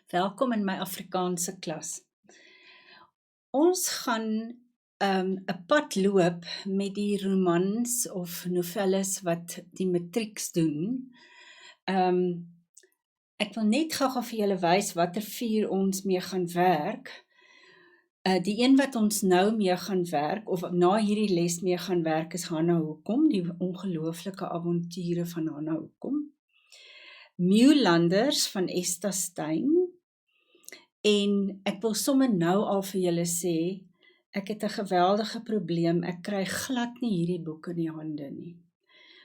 Welkom in my Afrikaanse klas. Ons gaan 'n pad loop met die romans of novelles wat die matrieks doen. Ek wil net gou vir julle wys watter 4 ons mee gaan werk. Die een wat ons nou mee gaan werk, of na hierdie les mee gaan werk, is Hannah Hoekom, die ongelooflike avonture van Hannah Hoekom. Muurlanders van Esta Stein. En ek wil sommer nou al vir julle sê, ek het 'n geweldige probleem, ek kry glad nie hierdie boek in die hande nie.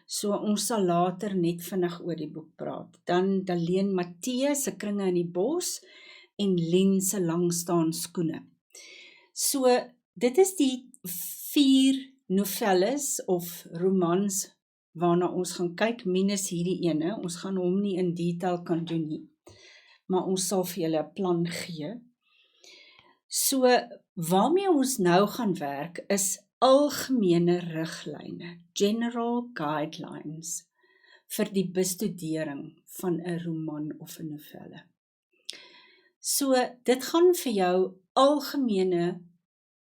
So ons sal later net vinnig oor die boek praat. Dan Daleen Matthee se Kringe in die Bos en Lien se Langstaan Skoene. So dit is die 4 novelles of romans waarna ons gaan kyk, minus hierdie ene. Ons gaan hom nie in detail kan doen nie, maar ons sal vir julle 'n plan gee. So waarmee ons nou gaan werk is algemene riglyne, general guidelines vir die bestudering van 'n roman of 'n novelle. So dit gaan vir jou algemene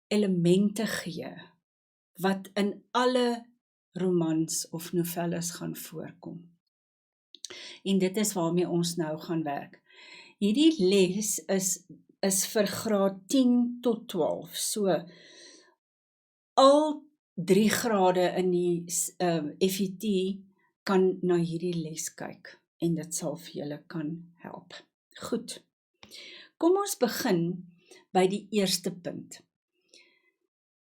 elemente gee wat in alle romans of novelles gaan voorkom. En dit is waarmee ons nou gaan werk. Hierdie les is vir graad 10 tot 12. So al 3 grade in die FET kan na hierdie les kyk en dit sal vir julle kan help. Goed. Kom ons begin by die eerste punt.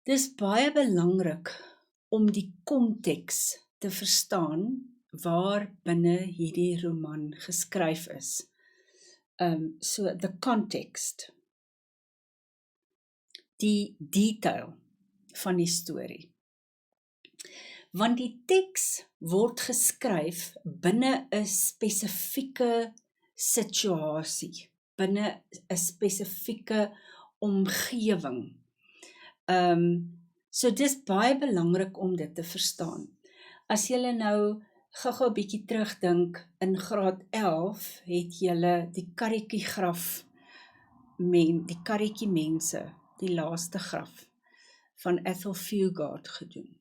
Dis baie belangrik om die konteks te verstaan waar binne hierdie roman geskryf is. So the context, die detail van die storie. Want die teks word geskryf binne 'n spesifieke situasie, binne 'n spesifieke omgewing. So dis baie belangrik om dit te verstaan. As julle nou gou 'n bietjie terugdink, in graad 11 het julle die karretjie mense, die laaste graf van Ethel Fugard gedoen.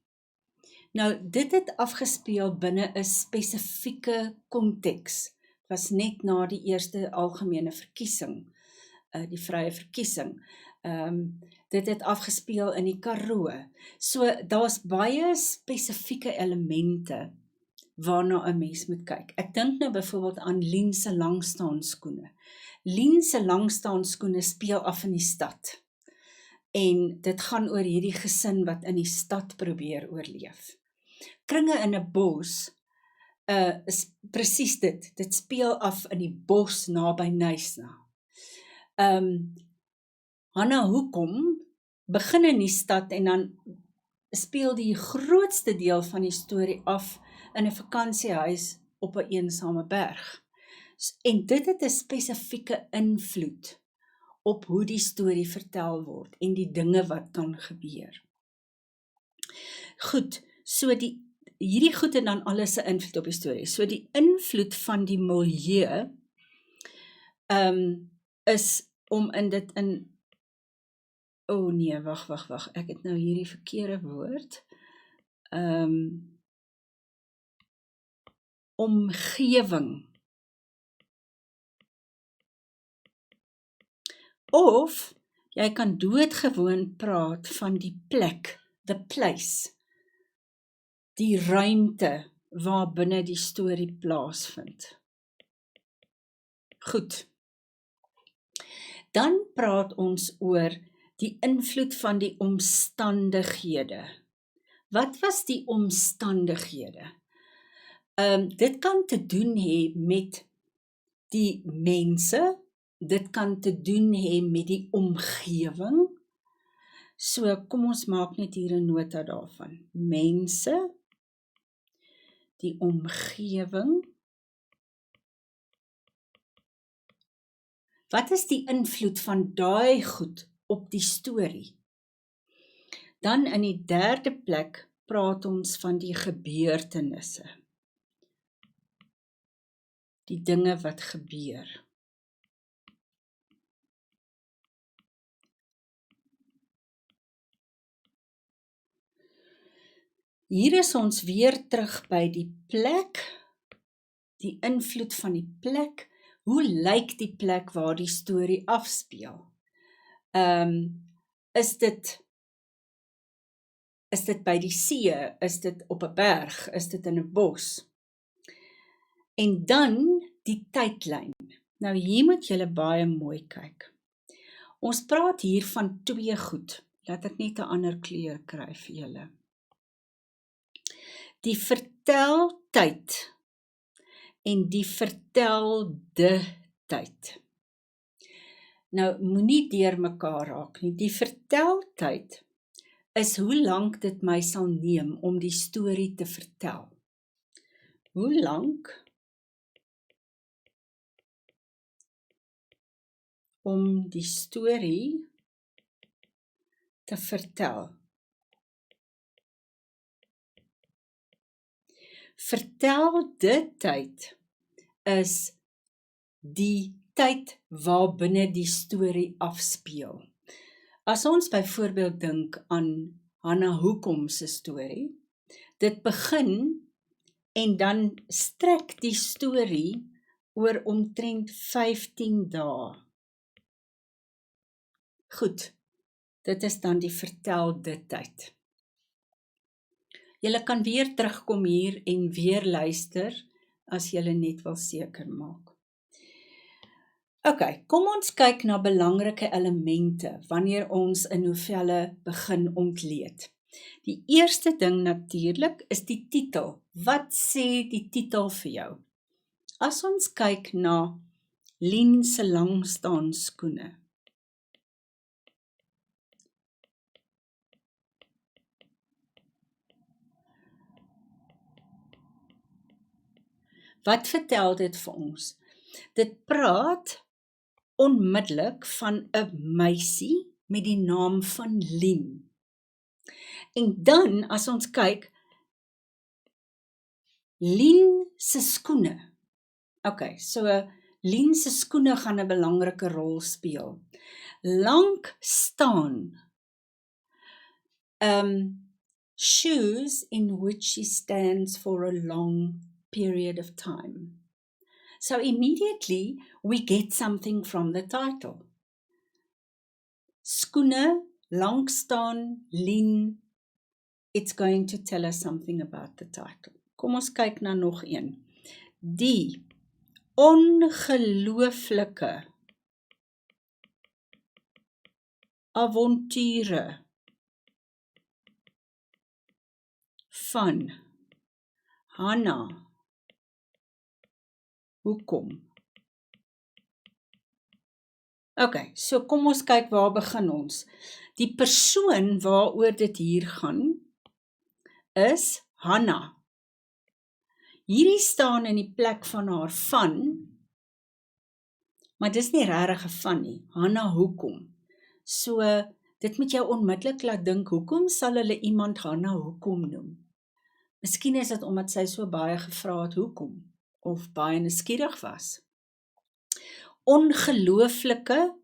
Nou dit het afgespeel binne 'n spesifieke konteks. Was net na die eerste algemene verkiesing, die vrye verkiesing. Dit het afgespeel in die Karoo. So daar's baie spesifieke elemente waarna 'n mens moet kyk. Ek dink nou byvoorbeeld aan Lien se Langstaan Skoene. Lien se Langstaan Skoene speel af in die stad. En dit gaan oor hierdie gesin wat in die stad probeer oorleef. Kringe in 'n Bos is presies dit. Dit speel af in die bos naby Knysna. Hannah Hoekom begin in die stad en dan speel die grootste deel van die storie af in 'n vakansiehuis op 'n eensame berg. En dit het 'n spesifieke invloed op hoe die storie vertel word en die dinge wat kan gebeur. Goed, so hierdie goed het dan alles 'n invloed op die storie. So die invloed van die milieu is om in dit in wag, ek het nou hierdie verkeerde woord. Omgewing. Of jy kan doodgewoon praat van die plek, the place, die ruimte waar binne die storie plaasvind. Goed. Dan praat ons oor die invloed van die omstandighede. Wat was die omstandighede? Dit kan te doen hê met die mense, dit kan te doen hê met die omgewing. So kom ons maak net hier 'n nota daarvan. Mense, die omgewing. Wat is die invloed van daai goed op die storie? Dan in die derde plek praat ons van die gebeurtenisse. Die dinge wat gebeur. Hier is ons weer terug by die plek, die invloed van die plek. Hoe lyk die plek waar die storie afspeel? Is dit by die see? Is dit op 'n berg? Is dit in 'n bos? En dan die tydlyn. Nou hier moet julle baie mooi kyk. Ons praat hier van twee goed. Laat ek net 'n ander kleur kry vir julle. Die verteltyd en die vertelde tyd. Nou, moenie deur mekaar raak nie. Die verteltyd is hoe lank dit my sal neem om die storie te vertel. Hoe lank om die storie te vertel. Vertelde tyd is die tyd waarbinne die storie afspeel. As ons byvoorbeeld dink aan Hannah Hoekom se storie, dit begin en dan strek die storie oor omtrent 15 dae. Goed, dit is dan die vertelde tyd. Julle kan weer terugkom hier en weer luister, as julle net wil seker maak. Ok, kom ons kyk na belangrike elemente, wanneer ons 'n novelle begin ontleed. Die eerste ding natuurlik is die titel. Wat sê die titel vir jou? As ons kyk na Lien se langstaan skoene. Wat vertel dit vir ons? Dit praat onmiddellik van 'n meisie met die naam van Lien. En dan, as ons kyk, Lien se skoene. Ok, so Lien se skoene gaan 'n belangrike rol speel. Lank staan. Shoes in which she stands for a long period of time. So immediately we get something from the title. Skoene, lank staan, Lien, it's going to tell us something about the title. Kom ons kyk na nog een. Die ongelooflike avonture van Hannah Hoekom. Ok, so kom ons kyk waar begin ons. Die persoon waaroor dit hier gaan is Hannah. Hierdie staan in die plek van haar van, maar dis nie regtig 'n van nie. Hannah Hoekom. So, dit moet jou onmiddellik laat dink, hoekom sal hulle iemand Hannah Hoekom noem? Miskien is dit omdat sy so baie gevra het hoekom, of baie nuuskierig was. Ongelooflike,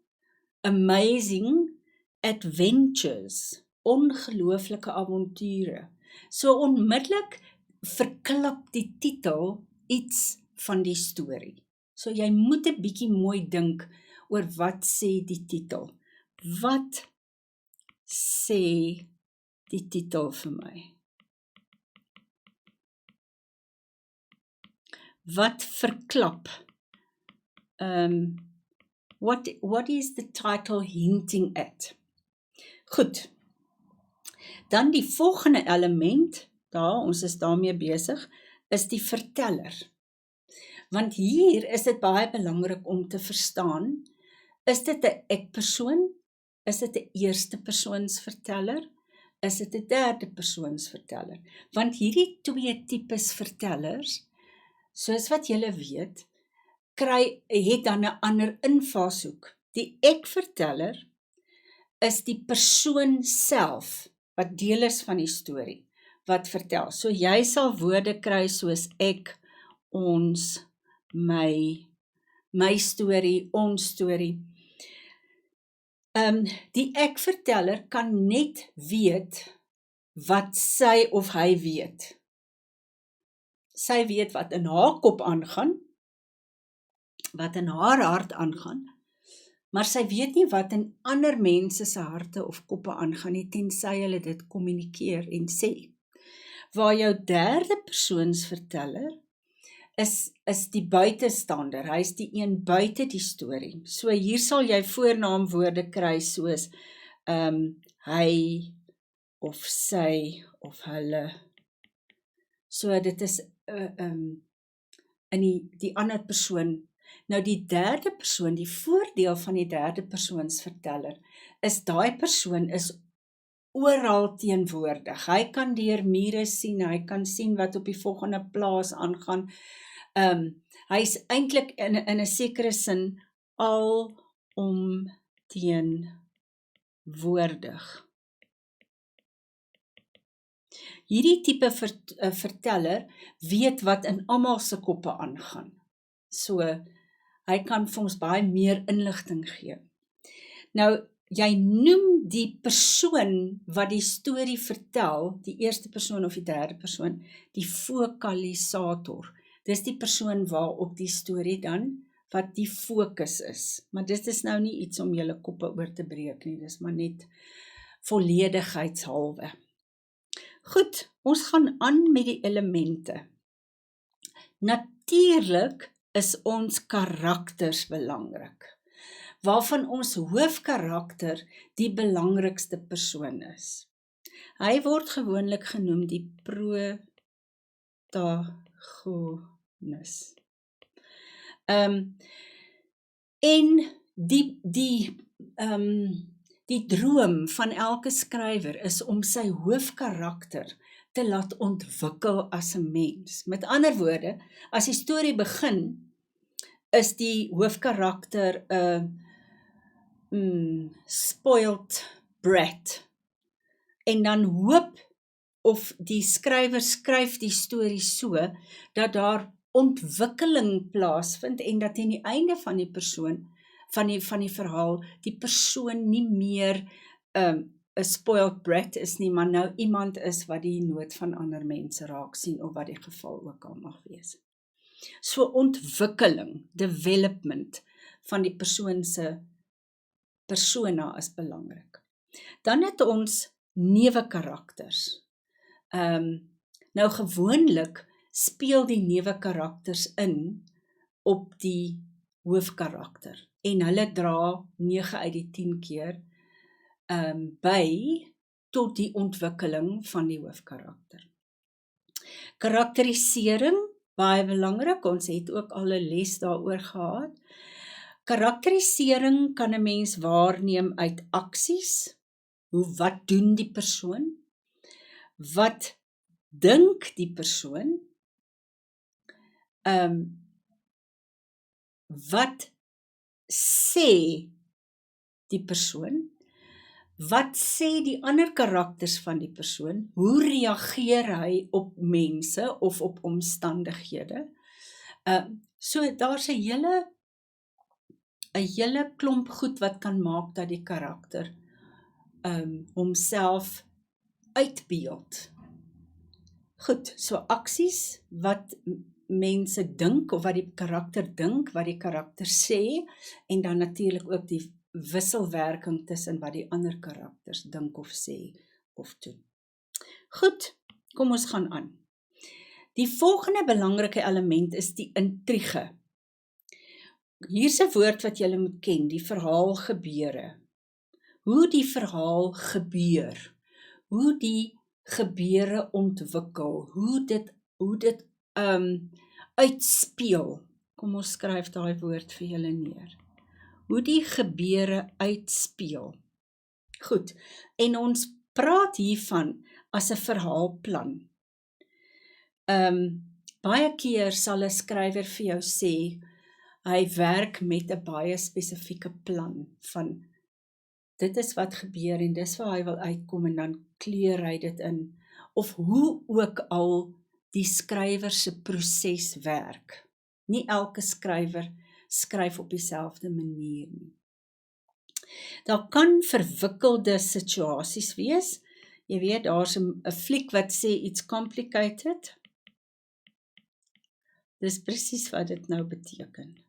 amazing adventures, ongelooflike avonture. So onmiddellik verklap die titel iets van die storie. So jy moet 'n bietjie mooi dink oor wat sê die titel. Wat sê die titel vir my? Wat verklap? What is the title hinting at? Goed. Dan die volgende element, ons is daarmee besig, is die verteller. Want hier is dit baie belangrik om te verstaan, is dit 'n ek-persoon? Is dit 'n eerste persoons verteller? Is dit 'n derde persoons verteller? Want hierdie twee tipes vertellers, soos wat julle weet, het dan 'n ander invalshoek. Die ek-verteller is die persoon self, wat deel is van die storie, wat vertel. So jy sal woorde kry soos ek, ons, my storie, ons storie. Die ek-verteller kan net weet wat sy of hy weet. Sy weet wat in haar kop aangaan, wat in haar hart aangaan, maar sy weet nie wat in ander mense se harte of koppe aangaan nie, tensy hulle dit kommunikeer en sê. Waar jou derde persoonsverteller is die buitestander, hy is die een buite die storie. So hier sal jy voornaamwoorde kry soos hy of sy of hulle. So dit is in die ander persoon. Nou die derde persoon, die voordeel van die derde persoonsverteller is daai persoon is oral teenwoordig. Hy kan deur mure sien, hy kan sien wat op die volgende plaas aangaan. Hy is eintlik in 'n sekere sin alom teenwoordig. Hierdie tipe verteller weet wat in almal se koppe aangaan. So, hy kan vir ons baie meer inligting gee. Nou, jy noem die persoon wat die storie vertel, die eerste persoon of die derde persoon, die fokalisator. Dis die persoon waarop die storie dan, wat die fokus is. Maar dit is nou nie iets om julle koppe oor te breek nie, dis maar net volledigheidshalwe. Goed, ons gaan aan met die elemente. Natuurlik is ons karakters belangrik, waarvan ons hoofkarakter die belangrikste persoon is. Hy word gewoonlik genoem die protagonis. En die droom van elke skrywer is om sy hoofkarakter te laat ontwikkel as 'n mens. Met ander woorde, as die storie begin, is die hoofkarakter 'n spoiled brat. En dan hoop of die skrywer skryf die storie so, dat daar ontwikkeling plaasvind en dat aan die einde van die persoon, van die verhaal, die persoon nie meer 'n spoiled brat is nie, maar nou iemand is wat die nood van ander mense raak sien, of wat die geval ook al mag wees. So ontwikkeling, development van die persoon se persona is belangrik. Dan het ons neuwekarakters. Nou gewoonlik speel die neuwekarakters in op die hoofkarakter en hulle dra 9 uit die 10 keer by tot die ontwikkeling van die hoofkarakter. Karakterisering, baie belangrik, ons het ook al 'n les daaroor gehad. Karakterisering kan 'n mens waarneem uit aksies, wat doen die persoon, wat dink die persoon, wat sê die persoon, wat sê die ander karakters van die persoon, hoe reageer hy op mense of op omstandighede. So daar's 'n hele klomp goed wat kan maak dat die karakter homself uitbeeld. Goed, so aksies, wat mense dink, of wat die karakter dink, wat die karakter sê, en dan natuurlik ook die wisselwerking tussen wat die ander karakters dink of sê of doen. Goed, kom ons gaan aan. Die volgende belangrike element is die intrige. Hier's 'n woord wat julle moet ken, die verhaalgebeure. Hoe die verhaal gebeur, hoe die gebeure ontwikkel, hoe dit uitspeel. Kom ons skryf daai woord vir julle neer. Hoe die gebeure uitspeel. Goed, en ons praat hiervan as 'n verhaalplan. Baie keer sal 'n skrywer vir jou sê, hy werk met 'n baie spesifieke plan van dit is wat gebeur en dis waar hy wil uitkom en dan kleur hy dit in, of hoe ook al die skrywer se proses werk. Nie elke skrywer skryf op dieselfde manier nie. Daar kan verwikkelde situasies wees. Jy weet, daar's 'n fliek wat sê it's complicated. Dis presies wat dit nou beteken.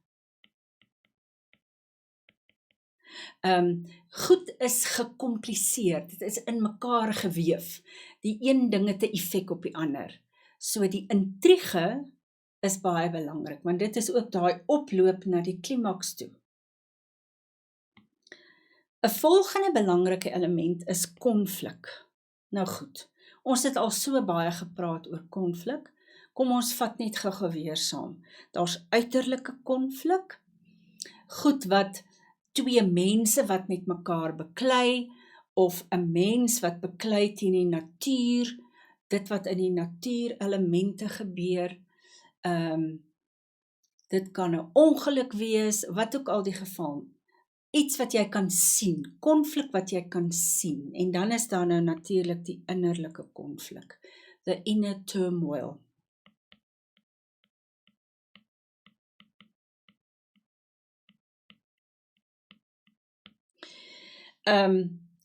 Goed is gekompliseer, dit is in mekaar geweef. Die een ding het 'n effek op die ander. So die intrige is baie belangrik, want dit is ook daai oploop na die klimaks toe. 'n Volgende belangrike element is konflik. Nou goed, ons het al so baie gepraat oor konflik. Kom ons vat net gou weer saam. Daar's uiterlike konflik, goed wat twee mense wat met mekaar beklei, of 'n mens wat beklei teen die natuur, dit wat in die natuur elemente gebeur, dit kan 'n ongeluk wees, wat ook al die geval, iets wat jy kan sien, konflik wat jy kan sien, en dan is daar nou natuurlik die innerlike konflik, the inner turmoil.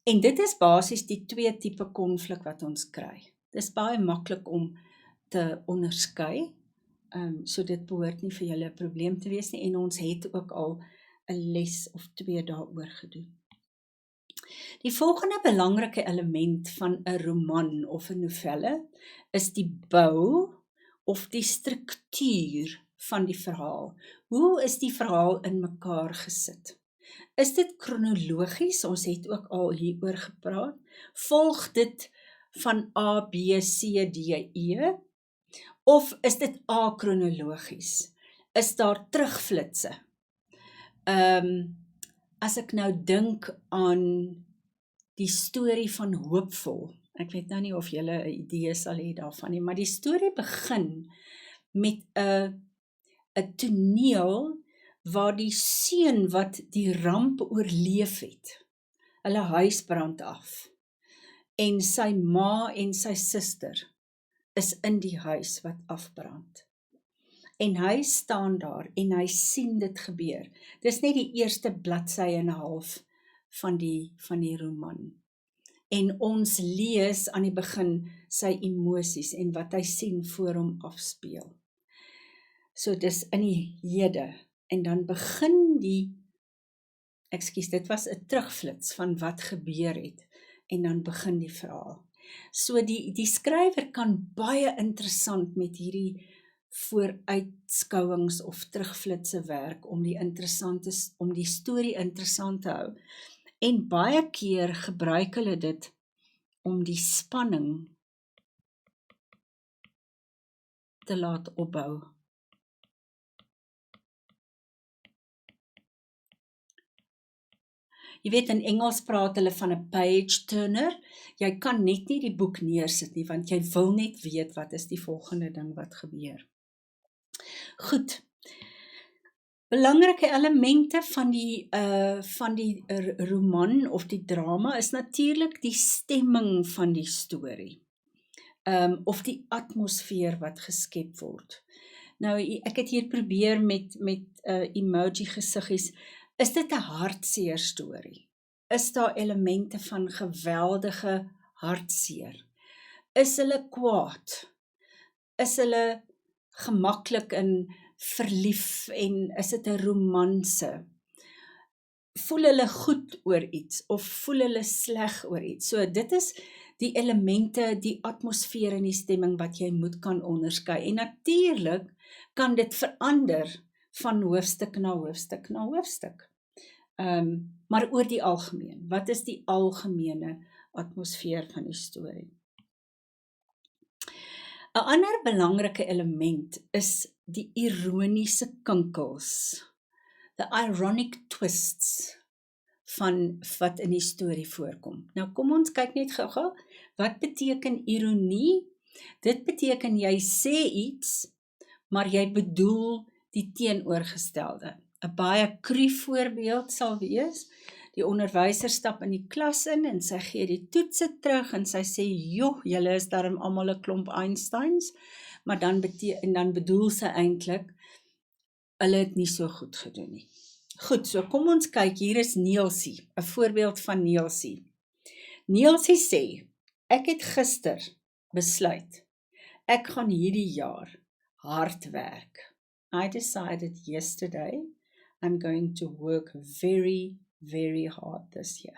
En dit is basies die twee tipe konflik wat ons kry. Dis baie maklik om te onderskei, so dit behoort nie vir julle 'n probleem te wees nie, en ons het ook al 'n les of 2 daaroor gedoen. Die volgende belangrike element van 'n roman of 'n novelle is die bou of die struktuur van die verhaal. Hoe is die verhaal in mekaar gesit? Is dit kronologies? Ons het ook al hieroor gepraat. Volg dit van A, B, C, D, E? Of is dit akronologies? Is daar terugflitse? As ek nou dink aan die storie van Hoopvol, ek weet nou nie of julle 'n idee sal hê daarvan nie, maar die storie begin met 'n toneel waar die seun wat die ramp oorleef het, hulle huis brand af, en sy ma en sy suster is in die huis wat afbrand. En hy staan daar en hy sien dit gebeur. Dis net die eerste bladsy en 'n half van die roman. En ons lees aan die begin sy emosies en wat hy sien voor hom afspeel. So dis in die hede, en dan begin dit was 'n terugflits van wat gebeur het, en dan begin die verhaal. So die skrywer kan baie interessant met hierdie vooruitskouings of terugflitse werk om die storie interessant te hou. En baie keer gebruik hulle dit om die spanning te laat opbou. Jy weet, in Engels praat hulle van 'n page turner. Jy kan net nie die boek neersit nie, want jy wil net weet wat is die volgende ding wat gebeur. Goed. Belangrike elemente van die roman of die drama is natuurlik die stemming van die storie. Of die atmosfeer wat geskep word. Nou, ek het hier probeer met emoji gesiggies. Is dit 'n hartseer storie? Is daar elemente van geweldige hartseer? Is hulle kwaad? Is hulle gemaklik en verlief, en is dit 'n romanse? Voel hulle goed oor iets of voel hulle sleg oor iets? So dit is die elemente, die atmosfeer en die stemming wat jy moet kan onderskei. En natuurlik kan dit verander van hoofstuk na hoofstuk na hoofstuk. Maar oor die algemeen, wat is die algemene atmosfeer van die storie? 'n ander belangrike element is die ironiese kinkels, the ironic twists van wat in die storie voorkom. Nou kom ons kyk net gou-gou, wat beteken ironie? Dit beteken jy sê iets, maar jy bedoel die teenoorgestelde. 'n baie cru voorbeeld sal wees, die onderwyser stap in die klas in en sy gee die toetse terug en sy sê, joh, julle is darm almal 'n klomp Einsteins, maar dan bedoel sy eintlik, hulle het nie so goed gedoen nie. Goed, so kom ons kyk, hier is Neelsie, 'n voorbeeld van Neelsie. Neelsie sê, Ek het gister besluit, ek gaan hierdie jaar hard werk. I decided yesterday, I'm going to work very, very hard this year.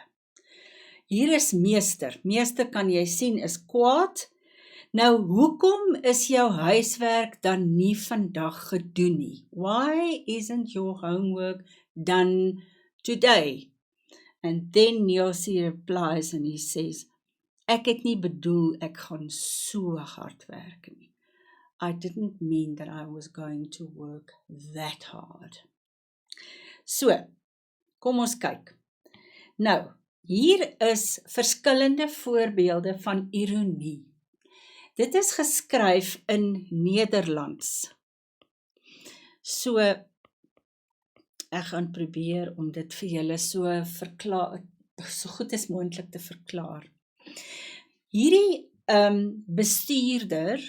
Hier is meester. Meester kan jy sien is kwaad. Nou, hoekom is jou huiswerk dan nie vandag gedoen nie? Why isn't your homework done today? And then Yossi replies and he says, ek het nie bedoel ek gaan so hard werk nie. I didn't mean that I was going to work that hard. So, kom ons kyk. Nou, hier is verskillende voorbeelde van ironie. Dit is geskryf in Nederlands. So, ek gaan probeer om dit vir julle so goed as moontlik te verklaar. Hierdie bestuurder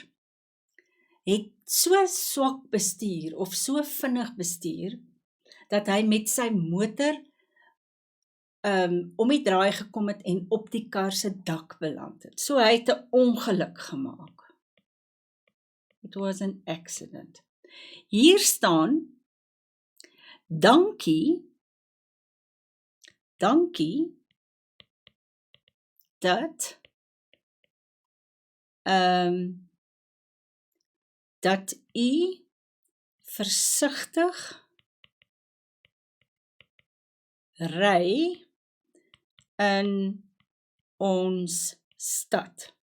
het so swak bestuur of so vinnig bestuur dat hy met sy motor om die draai gekom het en op die kar se dak beland het. So hy het 'n ongeluk gemaak. It was an accident. Hier staan, dankie, dat u versigtig ry in ons stad.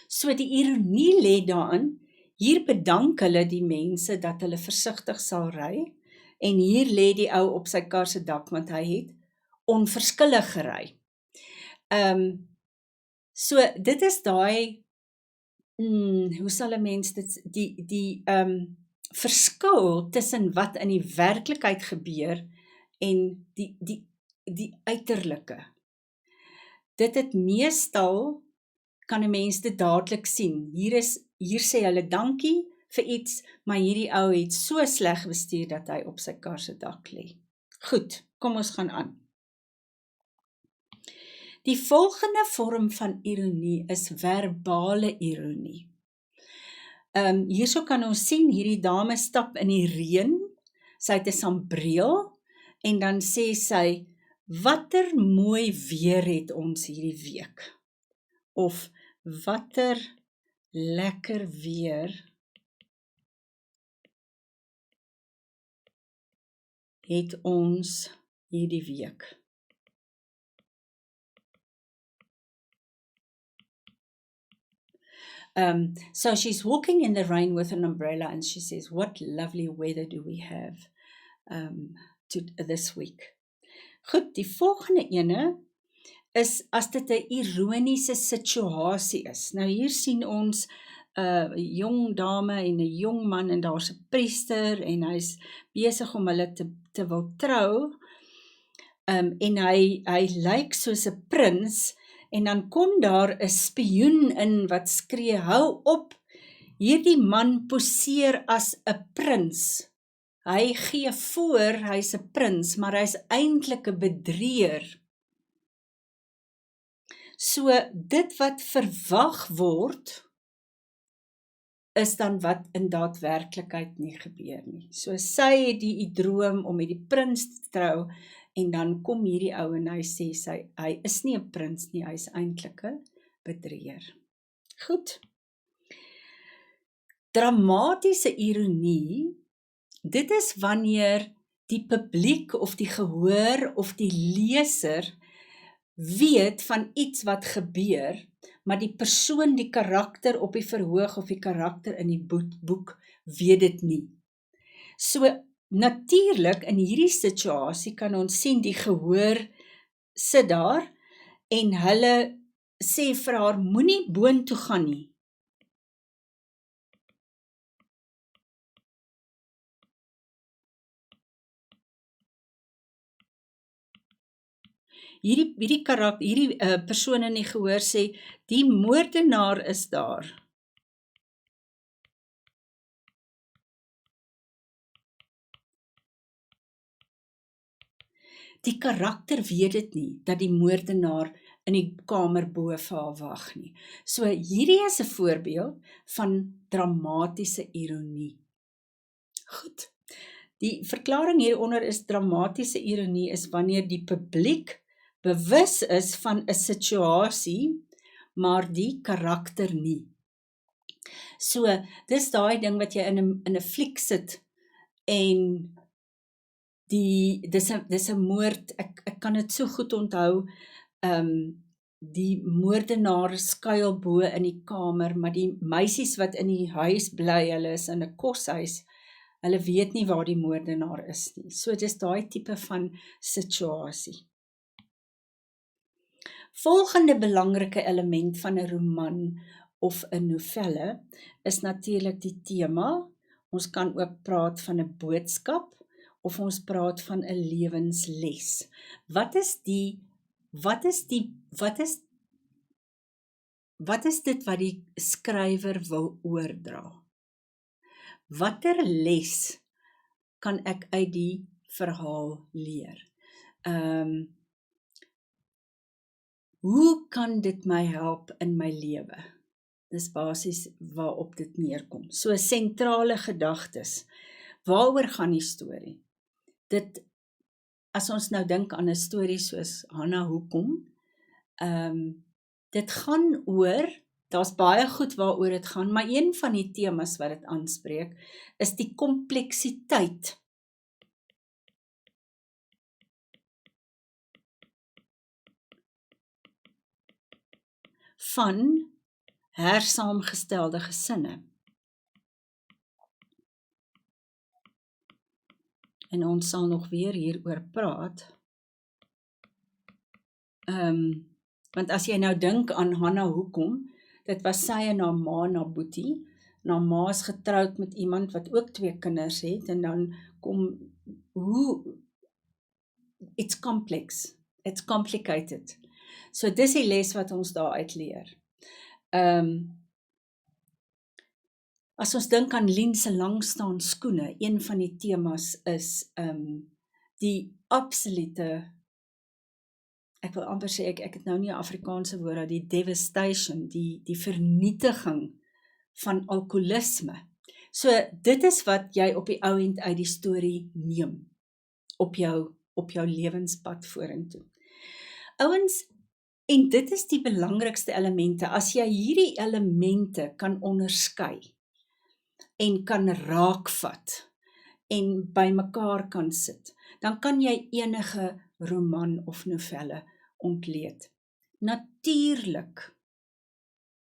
So die ironie lê daarin, hier bedank hulle die mense dat hulle versigtig sal ry, en hier lê die ou op sy kar se dak, want hy het onverskillig gery. So dit is daai, hoe sal 'n mens dit, die verskil tussen wat in die werklikheid gebeur en die uiterlike. Dit het meestal, kan 'n mens dit dadelik sien. Hier sê hulle dankie vir iets, maar hierdie ou het so sleg bestuur dat hy op sy kar se dak lê. Goed, kom ons gaan aan. Die volgende vorm van ironie is verbale ironie. Hierso kan ons sien, hierdie dame stap in die reën, sy het 'n sambreel, en dan sê sy, watter mooi weer het ons hierdie week? Of, watter lekker weer het ons hierdie week? So she's walking in the rain with an umbrella and she says, what lovely weather do we have this week? Goed, die volgende ene is as dit 'n ironiese situasie is. Nou hier sien ons 'n jong dame en 'n jong man en daar's 'n priester en hy's besig om hulle te wil trou. En hy lyk soos 'n prins. En dan kom daar 'n spioen in wat skree, hou op, hierdie man poseer as 'n prins. Hy gee voor, hy's 'n prins, maar hy's eintlik 'n bedrieër. So, dit wat verwag word, is dan wat in daadwerklikheid nie gebeur nie. So, sy het die droom om met die prins te trou, en dan kom hierdie ou en hy sê, hy is nie 'n prins nie, hy is eintlik 'n bedrieër. Goed. Dramatiese ironie, dit is wanneer die publiek of die gehoor of die leser weet van iets wat gebeur, maar die persoon, die karakter op die verhoog of die karakter in die boek weet dit nie. So, natuurlik, in hierdie situasie kan ons sien die gehoor sit daar en hulle sê vir haar, moenie boontoe gaan nie. Hierdie persoon in die gehoor sê, die moordenaar is daar. Die karakter weet dit nie, dat die moordenaar in die kamer bo vir haar wag nie. So hierdie is 'n voorbeeld van dramatiese ironie. Goed. Die verklaring hieronder is dramatiese ironie is wanneer die publiek bewus is van 'n situasie, maar die karakter nie. So, dis daai ding wat jy in 'n fliek sit en dis 'n moord, ek kan dit so goed onthou, die moordenaar skuil bo in die kamer, maar die meisies wat in die huis bly, hulle is in 'n koshuis, hulle weet nie waar die moordenaar is nie. So dis daai tipe van situasie. Volgende belangrike element van 'n roman of 'n novelle is natuurlik die tema. Ons kan ook praat van 'n boodskap of ons praat van 'n lewensles. Wat is dit wat die skrywer wil oordra? Watter les kan ek uit die verhaal leer? Hoe kan dit my help in my lewe? Dis basies waarop dit neerkom. So sentrale gedagtes. Waaroor gaan die storie? As ons nou dink aan 'n storie soos Hannah Hoekom, dit gaan oor, daar's baie goed waaroor dit gaan, maar een van die temas wat dit aanspreek, is die kompleksiteit van hersaamgestelde gesinne. En ons sal nog weer hieroor praat. Want as jy nou dink aan Hannah Hoekom, dit was sy en haar ma Nabuti. Haar ma is getroud met iemand wat ook 2 kinders het, en dan kom, it's complex, it's complicated. So dis die les wat ons daaruit leer. As ons dink aan Lien se langstaan skoene, een van die temas is die absolute, ek wil amper sê, ek het nou nie 'n Afrikaanse woord, die devastation, die vernietiging van alkoholisme. So dit is wat jy op die ou end uit die storie neem, op jou lewenspad vorentoe. Ouens, en dit is die belangrikste elemente, as jy hierdie elemente kan onderskei, en kan raakvat, en by mekaar kan sit, dan kan jy enige roman of novelle ontleed. Natuurlik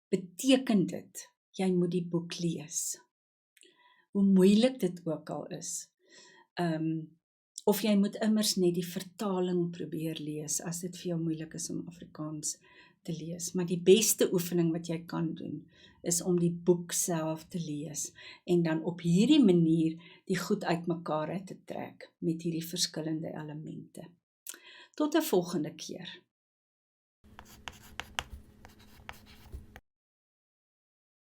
beteken dit, jy moet die boek lees. Hoe moeilik dit ook al is. Of jy moet immers net die vertaling probeer lees, as dit vir jou moeilik is om Afrikaans te lees. Maar die beste oefening wat jy kan doen, is om die boek self te lees, en dan op hierdie manier die goed uit mekaar uit te trek, met hierdie verskillende elemente. Tot 'n volgende keer.